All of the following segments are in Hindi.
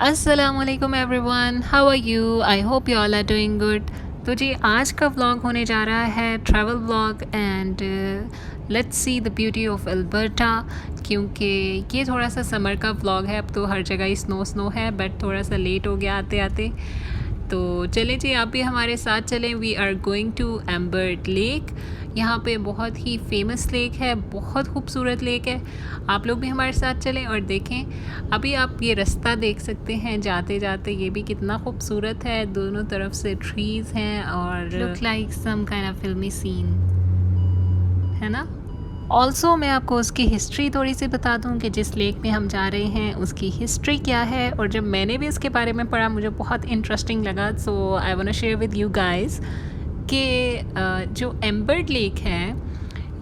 अस्सलामुअलैकुम everyone, how are you? I hope you all are doing good. तो जी आज का व्लॉग होने जा रहा है travel vlog and let's see the beauty of Alberta. क्योंकि ये थोड़ा सा समर का व्लॉग है, अब तो हर जगह ही स्नो है, बट थोड़ा सा लेट हो गया आते आते। तो चलें जी, आप भी हमारे साथ चलें। We are going to Amberd lake. यहाँ पे बहुत ही फेमस लेक है, बहुत खूबसूरत लेक है। आप लोग भी हमारे साथ चलें और देखें। अभी आप ये रास्ता देख सकते हैं जाते जाते, ये भी कितना खूबसूरत है। दोनों तरफ से ट्रीज़ हैं और look like some kind of फिल्मी सीन, है ना। ऑल्सो मैं आपको उसकी हिस्ट्री थोड़ी सी बता दूं कि जिस लेक में हम जा रहे हैं उसकी हिस्ट्री क्या है। और जब मैंने भी इसके बारे में पढ़ा मुझे बहुत इंटरेस्टिंग लगा, so I want to share with you guys कि जो एम्बर्ट लेक है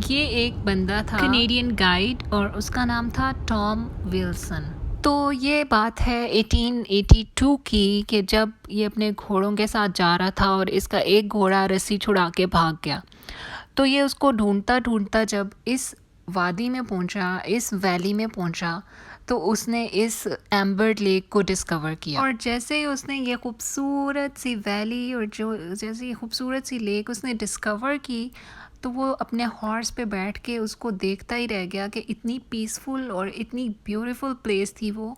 ये एक बंदा था, कनेडियन गाइड, और उसका नाम था टॉम विल्सन। तो ये बात है 1882 की कि जब ये अपने घोड़ों के साथ जा रहा था और इसका एक घोड़ा रस्सी छुड़ा के भाग गया। तो ये उसको ढूंढता ढूंढता जब इस वादी में पहुंचा, इस वैली में पहुंचा, तो उसने इस एम्बर्ट लेक को डिस्कवर किया। और जैसे ही उसने ये खूबसूरत सी वैली और जो जैसे ये खूबसूरत सी लेक उसने डिस्कवर की, तो वो अपने हॉर्स पे बैठ के उसको देखता ही रह गया कि इतनी पीसफुल और इतनी ब्यूटीफुल प्लेस थी वो।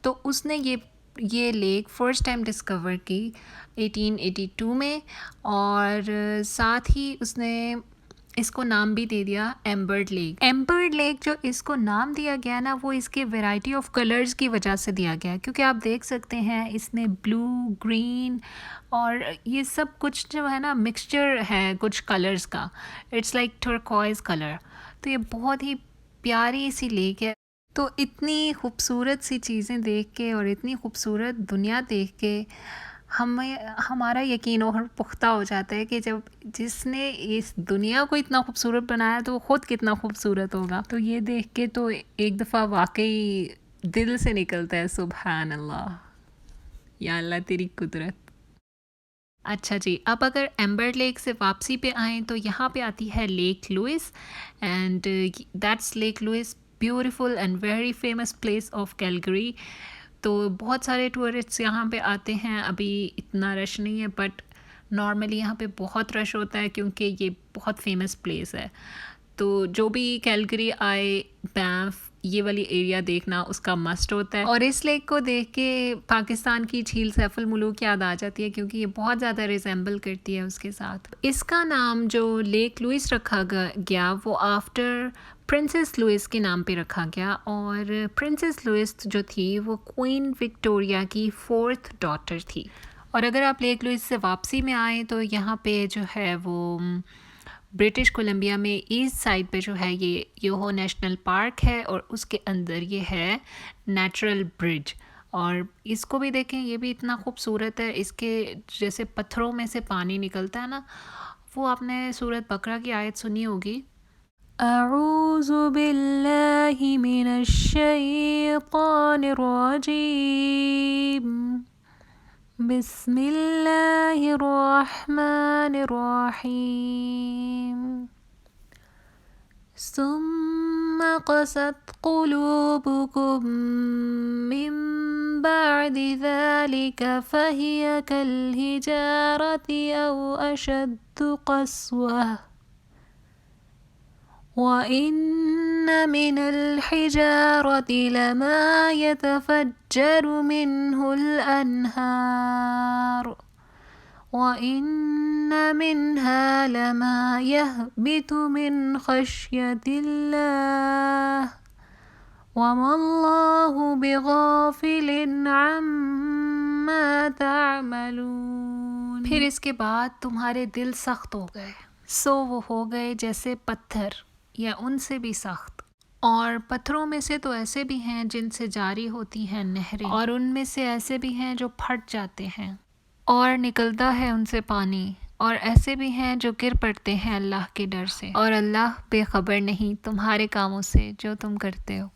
तो उसने ये लेक फ़र्स्ट टाइम डिस्कवर की 1882 में, और साथ ही उसने इसको नाम भी दे दिया एम्बर्ट लेक। एम्बर्ट लेक जो इसको नाम दिया गया ना, वो इसके वैरायटी ऑफ कलर्स की वजह से दिया गया, क्योंकि आप देख सकते हैं इसमें ब्लू, ग्रीन और ये सब कुछ जो है ना मिक्सचर है कुछ कलर्स का। It's like turquoise colour. तो ये बहुत ही प्यारी सी लेक है। तो इतनी खूबसूरत सी चीज़ें देख के और इतनी खूबसूरत दुनिया देख के हमारा यकीन और पुख्ता हो जाता है कि जब जिसने इस दुनिया को इतना खूबसूरत बनाया तो वो ख़ुद कितना खूबसूरत होगा। तो ये देख के तो एक दफ़ा वाकई दिल से निकलता है सुभान अल्लाह, या अल्लाह तेरी कुदरत। अच्छा जी, अब अगर एम्बर्ट लेक से वापसी पे आएँ तो यहाँ पे आती है Lake Louise, and that's Lake Louise, beautiful and very famous place of Calgary. तो बहुत सारे टूरिस्ट्स यहाँ पे आते हैं। अभी इतना रश नहीं है, बट नॉर्मली यहाँ पे बहुत रश होता है क्योंकि ये बहुत फेमस प्लेस है। तो जो भी कैलगरी आए, बैंफ ये वाली एरिया देखना उसका मस्ट होता है। और इस लेक को देख के पाकिस्तान की झील सैफुल मुलूक याद आ जाती है, क्योंकि ये बहुत ज़्यादा रिजेंबल करती है उसके साथ। इसका नाम जो लेक लुइस रखा गया वो आफ्टर प्रिंसेस लुइस के नाम पे रखा गया। और प्रिंसेस लुइस जो थी वो क्वीन विक्टोरिया की 4th डॉटर थी। और अगर आप लेक लुइस से वापसी में आए तो यहाँ पे जो है वो ब्रिटिश कोलंबिया में ईस्ट साइड पे जो है ये योहो नेशनल पार्क है, और उसके अंदर ये है नेचुरल ब्रिज। और इसको भी देखें, ये भी इतना खूबसूरत है। इसके जैसे पत्थरों में से पानी निकलता है ना, वो आपने सूरत बकरा की आयत सुनी होगी, अऊज़ु बिल्लाहि मिनश शैतानिर रजीम, बिस्मिल्लाहिर रहमानिर रहीम, सुम्मा क़सत क़ुलूबुकुम मिन बअदि ज़ालिका फ़हिय कल्हिजारति औ अशद्दु क़स्वह वइन्न मिनल हिजारति लमा यतफ़ज्जरु मिन्हुल अन्हार वइन्न मिन्हा लमा यहबितु मिन ख़श्यतिल्लाह वमल्लाहु बिग़ाफ़िलिन अम्मा तअमलून। फिर इसके बाद तुम्हारे दिल सख्त हो गए, सो वो हो गए जैसे पत्थर या उनसे भी सख्त। और पत्थरों में से तो ऐसे भी हैं जिनसे जारी होती हैं नहरें, और उनमें से ऐसे भी हैं जो फट जाते हैं और निकलता है उनसे पानी, और ऐसे भी हैं जो गिर पड़ते हैं अल्लाह के डर से। और अल्लाह बेखबर नहीं तुम्हारे कामों से जो तुम करते हो।